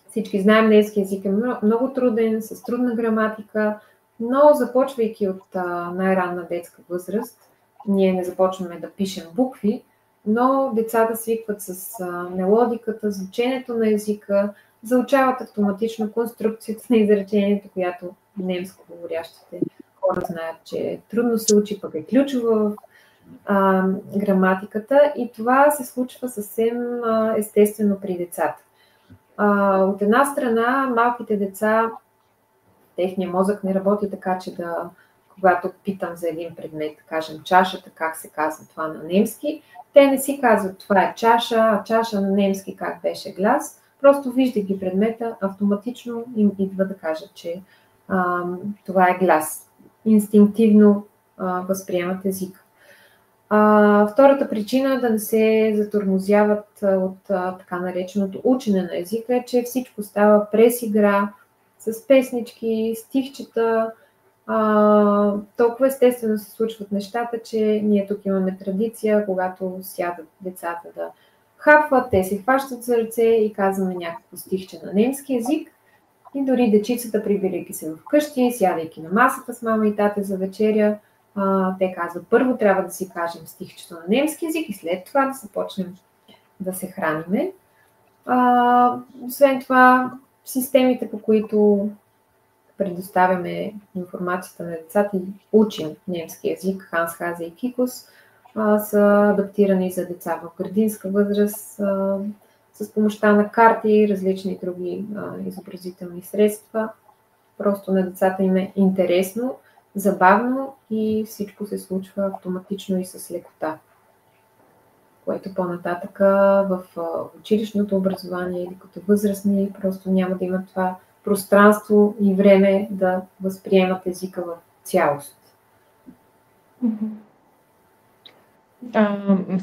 Всички знаем, немски език е много труден, с трудна граматика, но започвайки от най-ранна детска възраст, ние не започваме да пишем букви, но децата свикват с мелодиката, звученето на езика, заучават автоматично конструкцията на изречението, която немско говорящите хора знаят, че трудно се учи, пък е ключова в граматиката и това се случва съвсем естествено при децата. От една страна, малките деца, техният мозък не работи така, че когато питам за един предмет, да кажем чашата, как се казва това на немски, те не си казват това е чаша, а чаша на немски как беше глас, просто виждайки предмета, автоматично им идва да кажат, че това е глас. Инстинктивно възприемат език. Втората причина да не се затормозяват от така нареченото учене на езика е, че всичко става през игра, с песнички, стихчета. Толкова естествено се случват нещата, че ние тук имаме традиция, когато сядат децата да хапват, те се хващат за ръце и казваме някакво стихче на немски език. И дори дечицата, прибирайки се вкъщи, сядайки на масата с мама и тата за вечеря, те казват, първо трябва да си кажем стихчето на немски език и след това да започнем да се храниме. Освен това, системите, по които предоставяме информацията на децата и учим немски език, Ханс Хазе и Кикос, са адаптирани за деца в градинска възраст, с помощта на карти и различни други изобразителни средства. Просто на децата им е интересно, забавно и всичко се случва автоматично и с лекота. Което по-нататък в училищното образование или като възрастни просто няма да имат това пространство и време да възприемат езика в цялост.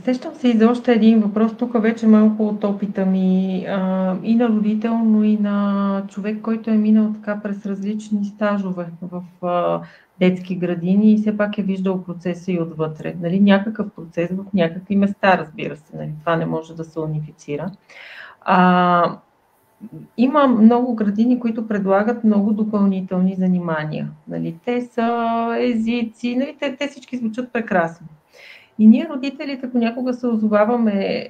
Сещам се и за още един въпрос, тук вече малко от опита ми и на родител, но и на човек, който е минал така през различни стажове в детски градини и все пак е виждал процеса и отвътре. Нали, някакъв процес в някакви места, разбира се, нали, това не може да се унифицира. Има много градини, които предлагат много допълнителни занимания. Нали, те са езици, нали, те всички звучат прекрасно. И ние, родителите, понякога се озоваваме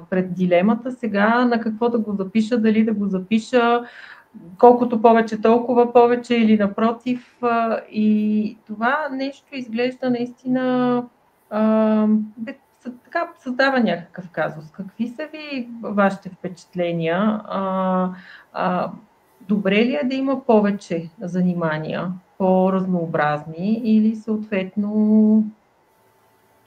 пред дилемата сега на какво да го запиша, дали да го запиша, колкото повече, толкова повече или напротив. И това нещо изглежда наистина така създава някакъв казус. Какви са ви вашите впечатления? Добре ли е да има повече занимания, по-разнообразни или съответно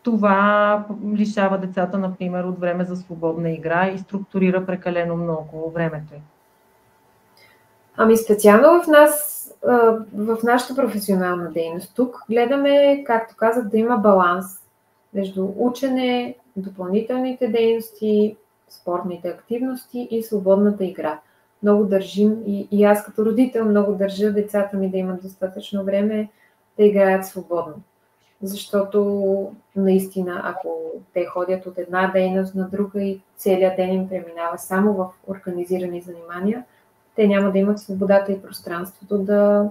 това лишава децата, например, от време за свободна игра и структурира прекалено много времето им? Специално в нашата професионална дейност тук гледаме, както казах, да има баланс между учене, допълнителните дейности, спортните активности и свободната игра. Много държим и аз като родител много държа децата ми да имат достатъчно време да играят свободно. Защото наистина, ако те ходят от една дейност на друга и целият ден им преминава само в организирани занимания, те няма да имат свободата и пространството да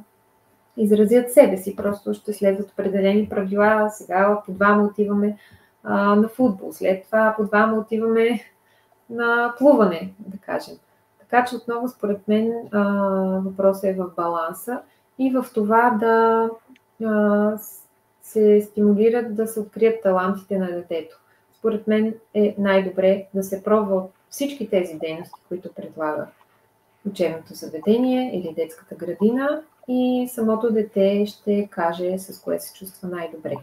изразят себе си. Просто ще следват определени правила. Сега по двама отиваме на футбол, след това по двама отиваме на плуване, да кажем. Така че отново, според мен, въпросът е в баланса и в това да се стимулират да се открият талантите на детето. Според мен е най-добре да се пробва от всички тези дейности, които предлага учебното заведение или детската градина и самото дете ще каже с кое се чувства най-добре.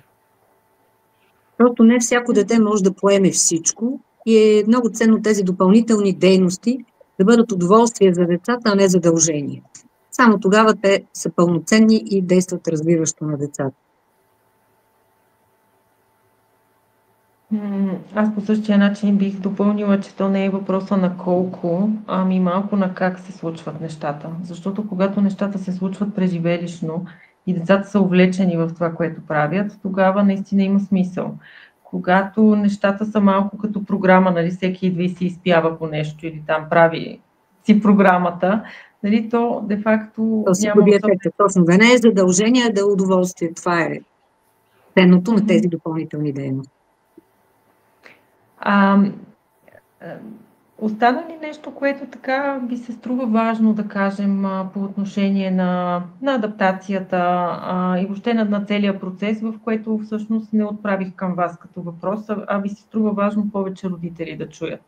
Просто не всяко дете може да поеме всичко и е много ценно тези допълнителни дейности да бъдат удоволствие за децата, а не задължение. Само тогава те са пълноценни и действат развиващо на децата. Аз по същия начин бих допълнила, че то не е въпроса на колко, ами малко на как се случват нещата. Защото когато нещата се случват преживелищно и децата са увлечени в това, което правят, тогава наистина има смисъл. Когато нещата са малко като програма, нали, всеки идва и си изпява по нещо или там прави си програмата, нали, то де-факто няма ефекта. Точно, да не е задължение, да е удоволствие. Това е ценното на тези допълнителни дейности. Остана ли нещо, което така ви се струва важно да кажем по отношение на адаптацията и въобще на целия процес, в което всъщност не отправих към вас като въпрос, а ви се струва важно повече родители да чуят?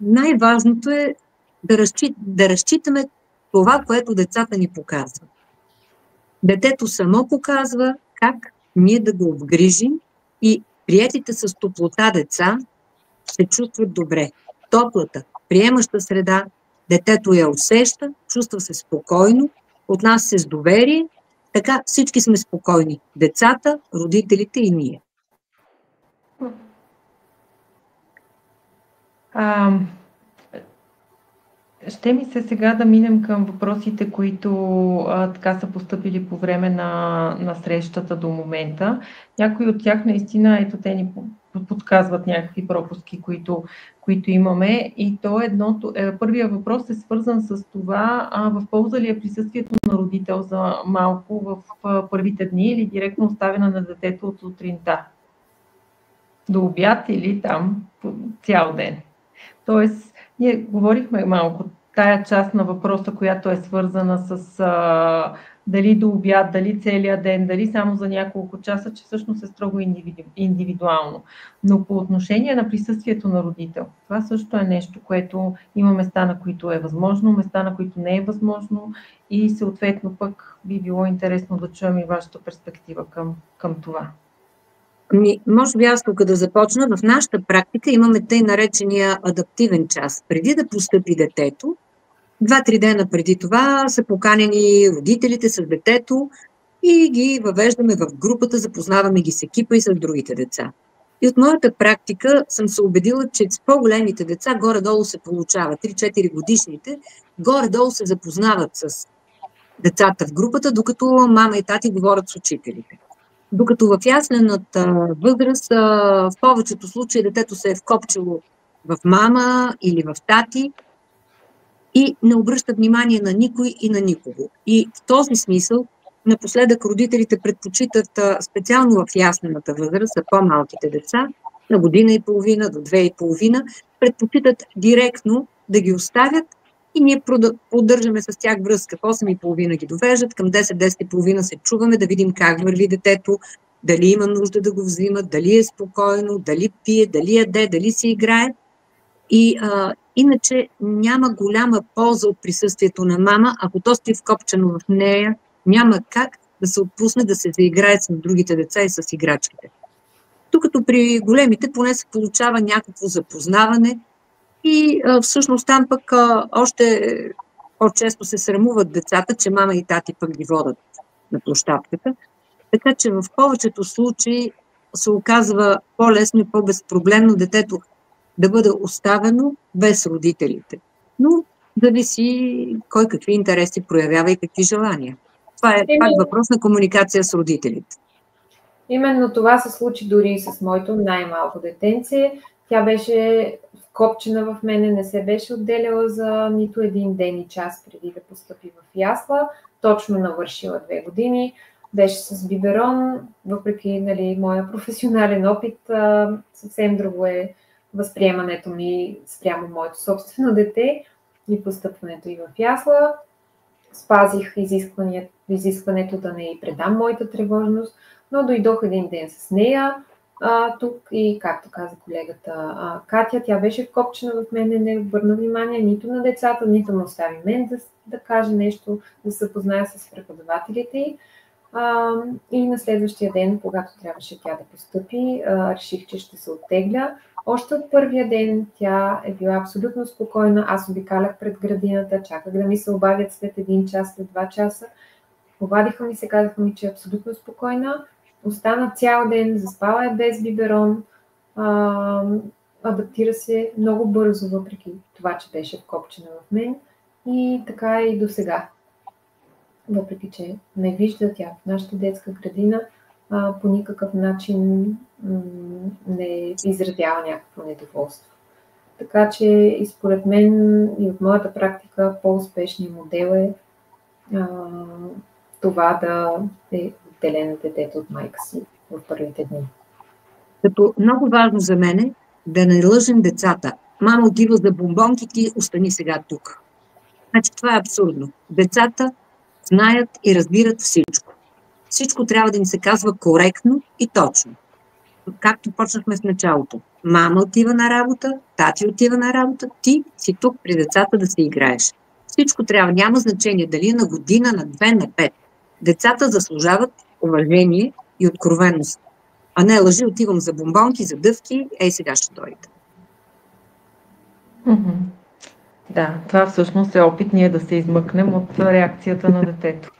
Най-важното е да разчитаме това, което децата ни показват. Детето само показва как ние да го обгрижим и Приетите с топлота деца се чувстват добре. Топлата, приемаща среда, детето я усеща, чувства се спокойно, отнася се с доверие, така всички сме спокойни. Децата, родителите и ние. Ще ми се сега да минем към въпросите, които така са постъпили по време на срещата до момента. Някои от тях наистина, ето те ни подсказват някакви пропуски, които имаме. И то първият въпрос е свързан с това, в полза ли е присъствието на родител за малко в първите дни или директно оставяне на детето от сутринта до обяд или там цял ден. Тоест, ние говорихме малко тая част на въпроса, която е свързана с дали до обяд, дали целия ден, дали само за няколко часа, че всъщност е строго индивидуално. Но по отношение на присъствието на родител, това също е нещо, което има места, на които е възможно, места, на които не е възможно и съответно пък би било интересно да чуем и вашата перспектива към това. Може би аз тук да започна. В нашата практика имаме тъй наречения адаптивен час. Преди да постъпи детето, 2-3 дена преди това са поканени родителите с детето и ги въвеждаме в групата, запознаваме ги с екипа и с другите деца. И от моята практика съм се убедила, че с по-големите деца горе-долу се получава. 3-4 годишните горе-долу се запознават с децата в групата, докато мама и тати говорят с учителите. Докато в яслената възраст, в повечето случаи детето се е вкопчило в мама или в тати и не обръща внимание на никой и на никого. И в този смисъл, напоследък родителите предпочитат, специално в яслената възраст, за по-малките деца, на година и половина до 2,5, предпочитат директно да ги оставят и ние поддържаме с тях връзка. В 8,5 ги довеждат, към 10-10,5 се чуваме да видим как върви детето, дали има нужда да го взимат, дали е спокойно, дали пие, дали яде, дали си играе. И иначе няма голяма полза от присъствието на мама, ако то сте вкопчено в нея, няма как да се отпусне да се заиграе с другите деца и с играчките. Докато при големите поне се получава някакво запознаване и всъщност там пък още по-често се срамуват децата, че мама и тати пък ги водят на площадката. Така че в повечето случаи се оказва по-лесно и по-безпроблемно детето да бъде оставено без родителите. Но зависи кой какви интереси проявява и какви желания. Това е пак въпрос на комуникация с родителите. Именно това се случи дори и с моето най-малко детенце. Тя беше вкопчена в мене, не се беше отделяла за нито един ден и час преди да постъпи в ясла. Точно навършила 2 години. Беше с биберон, въпреки моя професионален опит, съвсем друго е възприемането ми спрямо моето собствено дете и постъпването и в ясла. Спазих изискването да не й предам моята тревожност, но дойдох един ден с нея тук и, както каза колегата Катя, тя беше вкопчена в мен, не обърна внимание нито на децата, нито ме остави мен да каже нещо, да се запозная с преподавателите. И на следващия ден, когато трябваше тя да постъпи, реших, че ще се оттегля. Още от първия ден тя е била абсолютно спокойна. Аз обикалях пред градината, чаках да ми се обадят след 1 час, след 2 часа. Обадиха ми се, казаха ми, че е абсолютно спокойна. Остана цял ден, заспала е без биберон, адаптира се много бързо, въпреки това, че беше вкопчена в мен. И така и до сега. Въпреки че не вижда тя в нашата детска градина, по никакъв начин не изразява някакво недоволство. Така че и според мен и от моята практика по-успешният модел е това да е отделен на детето от майка си в първите дни. Като много важно за мен е да не лъжем децата. Мама отива за бомбонки, ти остани сега тук. Значи това е абсурдно. Децата знаят и разбират всичко. Всичко трябва да им се казва коректно и точно. Както почнахме в началото. Мама отива на работа, тати отива на работа, ти си тук при децата да се играеш. Всичко трябва, няма значение дали на година, на 2, на 5. Децата заслужават уважение и откровеност. А не лъжи, отивам за бомбонки, за дъвки, сега ще дойде. Да, това всъщност е опит ние да се измъкнем от реакцията на детето.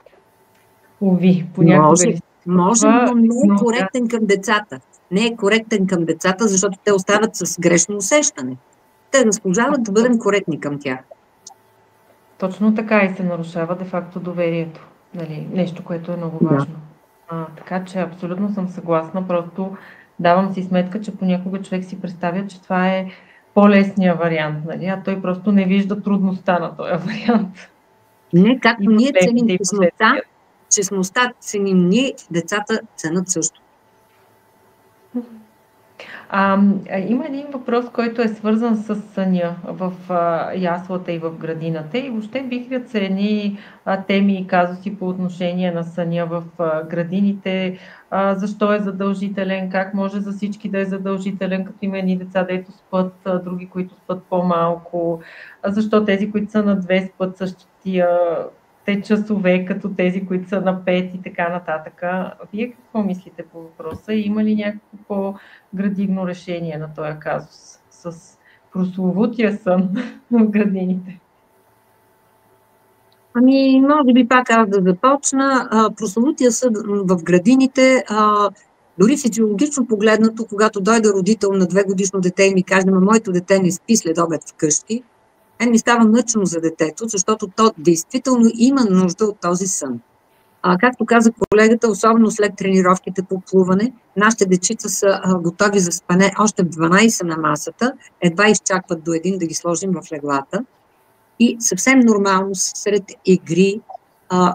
Уви, понякога ли може, но не е коректен към децата. Не е коректен към децата, защото те остават с грешно усещане. Те заслужават да бъдем коректни към тях. Точно така и се нарушава де-факто доверието. Нали? Нещо, което е много важно. Така че абсолютно съм съгласна. Просто давам си сметка, че понякога човек си представя, че това е по-лесният вариант, нали? А той просто не вижда трудността на този вариант. Не, както ние ценим честността ценим ние, децата ценят също. Има един въпрос, който е свързан с съня в яслата и в градината, и въобще бих ви оцени теми и казуси по отношение на съня в градините, защо е задължителен, как може за всички да е задължителен, като има едни деца, дето спът, други, които спът по-малко, защо тези, които са на 2 спът същия те часове, като тези, които са на 5 и така нататък. Вие какво мислите по въпроса? Има ли някакво по-градивно решение на този казус с прословутия сън в градините? Може би пак аз да започна. Прословутия сън в градините, дори физиологично погледнато, когато дойде родител на 2-годишно дете и ми каже, моето дете не спи след обед вкъщи, ми става мъчно за детето, защото то действително има нужда от този сън. Както каза колегата, особено след тренировките по плуване, нашите дечица са готови за спане още в 12 на масата, едва изчакват до 1 да ги сложим в леглата. И съвсем нормално сред игри,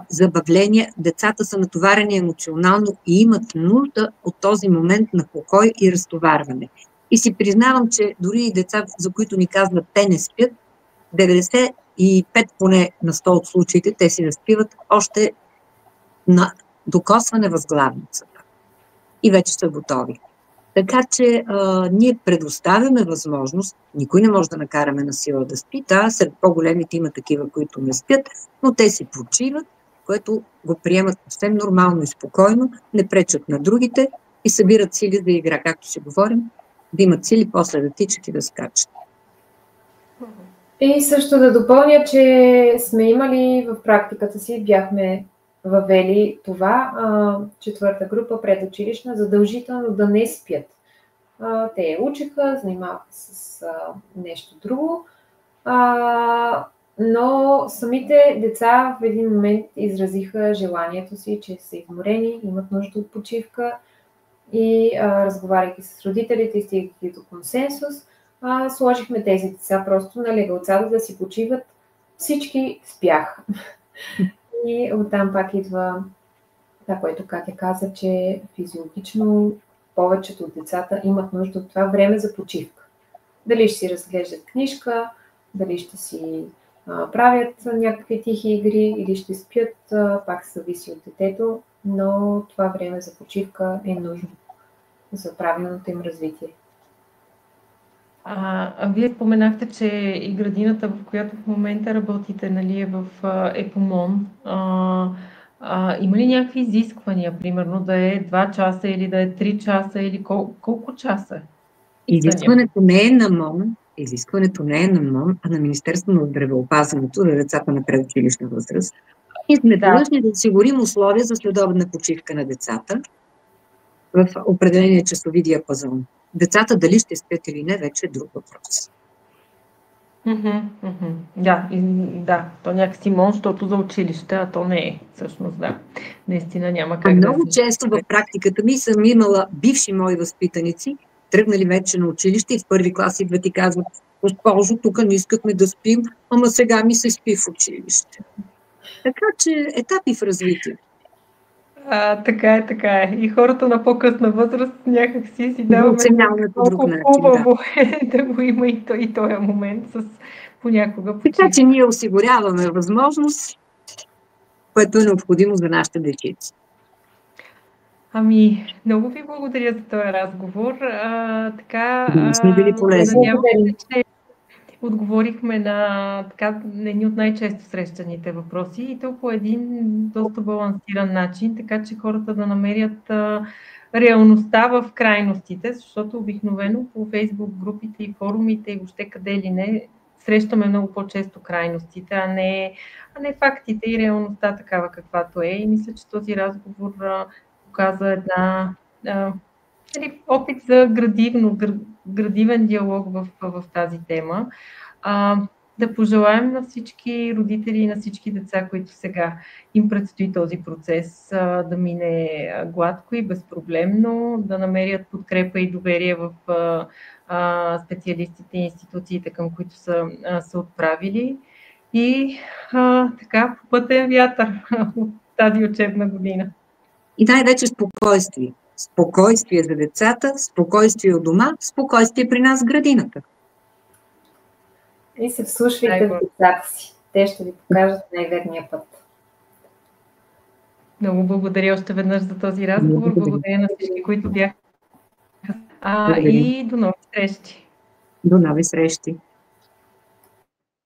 забавления, децата са натоварени емоционално и имат нужда от този момент на покой и разтоварване. И си признавам, че дори и деца, за които ни казват, те не спят, 95 поне на 100 от случаите, те си заспиват още на докосване възглавницата. И вече са готови. Така че ние предоставяме възможност, никой не може да накараме на сила да спи. Да, сред по-големите има такива, които не спят, но те си почиват, което го приемат съвсем нормално и спокойно, не пречат на другите и събират сили за игра, както си говорим, да имат сили после да тичат и да скачат. И също да допълня, че сме имали в практиката си, бяхме въвели това, 4-та група предучилищна, задължително да не спят. Те я учиха, занимаваха с нещо друго, но самите деца в един момент изразиха желанието си, че са изморени, имат нужда от почивка и разговаряйки с родителите и стигайки до консенсус, сложихме тези деца просто на легалцата да си почиват. Всички спяха. И оттам пак идва това, което Катя каза, че физиологично повечето от децата имат нужда от това време за почивка. Дали ще си разглеждат книжка, дали ще си правят някакви тихи игри или ще спят, пак зависи от детето, но това време за почивка е нужно за правилното им развитие. Вие споменахте, че и градината, в която в момента работите, нали, е в ЕПОМОН. Има ли някакви изисквания, примерно да е 2 часа или да е 3 часа или колко часа? Изискването не е на МОН, а на Министерството на здравеопазването за децата на предучилищна възраст. И сме длъжни да осигурим условия за следобедна почивка на децата в определения часови диапазон. Децата дали ще спят или не, вече е друг въпрос. Да, то някакси МОН, защото за училище, а то не е всъщност, да. Наистина няма как да... Много често в практиката ми съм имала бивши мои възпитаници, тръгнали вече на училище и в първи клас идват и казват: госпожо, тук не искахме да спим, ама сега ми се спи в училище. Така че етапи в развитие. Така е. И хората на по-късна възраст някак си даваме колко хубаво е да го има и този момент с понякога почивка. Така че ние осигуряваме възможност, което е необходимо за нашите дечици. Много ви благодаря за този разговор. Сме били полезни. Надявам се, че отговорихме на едни от най-често срещаните въпроси и то по един доста балансиран начин, така че хората да намерят реалността в крайностите, защото обикновено по Фейсбук групите и форумите и въобще къде ли не срещаме много по-често крайностите, а не фактите и реалността такава каквато е. И мисля, че този разговор показа опит за градивен диалог в тази тема. Да пожелаем на всички родители и на всички деца, които сега им предстои този процес, да мине гладко и безпроблемно, да намерят подкрепа и доверие в специалистите и институциите, към които са отправили. И така, по пътен вятър от тази учебна година. И най-вече спокойствие. Спокойствие за децата, спокойствие от дома, спокойствие при нас в градината. И се вслушвайте в децата си. Те ще ви покажат най-верния път. Много благодаря още веднъж за този разговор. Благодаря на всички, които бяха. И до нови срещи. До нови срещи.